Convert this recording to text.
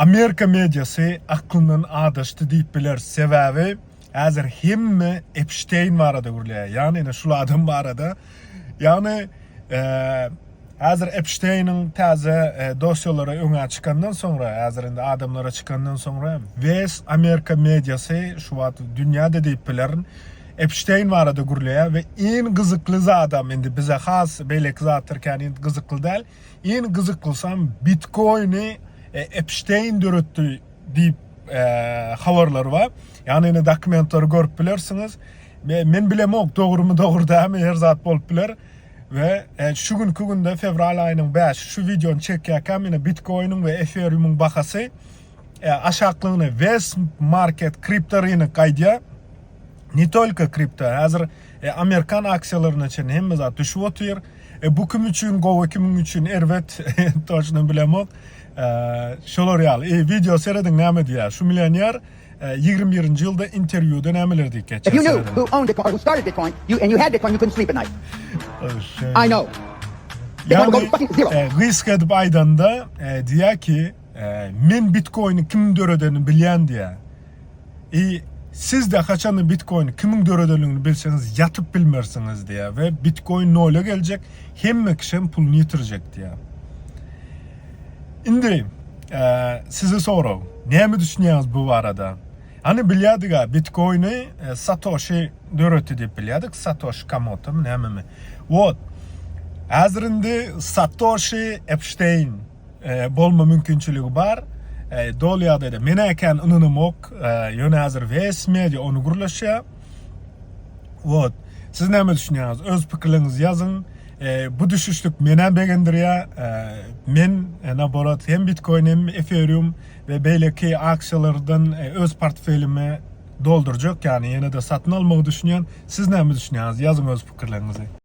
Amerika medyası aklından adaştı deyip bilir sebebi hazır hemme Epstein var adı gurlaya. Yani şu adam var adı. Yani hazır Epstein'in taze dosyaları öne çıkandan sonra, hazır indi adamlara çıkandan sonra West Amerika medyası şu an dünyada deyip bilirin Epstein var adı gurlaya ve en gızıklı adam indi bize has böyle kızatırken en gızıklı değil. En gızıklısam Bitcoin'i Epstein dörüttü deyip haberler var. Yani yine dokumentleri görüp bilirsiniz. Men bilemok doğru mu doğru değil mi her zat bolup bilir. Ve şu günde fevral ayının 5 şu videonu çekerken yine Bitcoin'in ve Ethereum'un bakası aşağılığını West Market kriptolarını kaydıya. Ne только kripto, hazır Amerikan aksiyalarının için hem zat düşüp otuyor. Bu kim için, Go kimin için, evet, точно bilemok. Şolar yal, video seyredin ne diye. Şu milyoner 21. yılda interview'da nemeler diye geçer. If you knew who owned Bitcoin or who started Bitcoin, and you had Bitcoin, you couldn't sleep at night. I know. Yani Bitcoin will go fucking zero. risk edip aydan da diye ki men Bitcoin'i kimin dörödeni bilen diye. Siz de kaçanı Bitcoin'i kimin dörödeni bilseniz yatıp bilmersiniz diye ve Bitcoin ne öyle gelecek hem kişinin pulunu yitirecek diye. Şimdi size soru. Ne mi düşünüyorsunuz bu arada? Hani biliyorduk ha Bitcoin'i Satoshi dörötü diye biliyorduk. Satoshi Kamoto mu ne mi? Вот. Hazırında Satoshi Epstein bolma mümkünçülüğü var. Dolayada da meneken ınınım ok. Yöne hazır West Media onu gurlaşıyor. Вот. Siz ne mi düşünüyorsunuz? Öz fikirlerinizi yazın. Bu düşüşlük menen beğendiriyor. Men naborat hem Bitcoin hem Ethereum ve belki aksiyalardan öz portföyümü dolduracak. Yani yine de satın almayı düşünüyen. Siz ne mi düşünüyorsunuz? Yazın öz fikirlerinizi.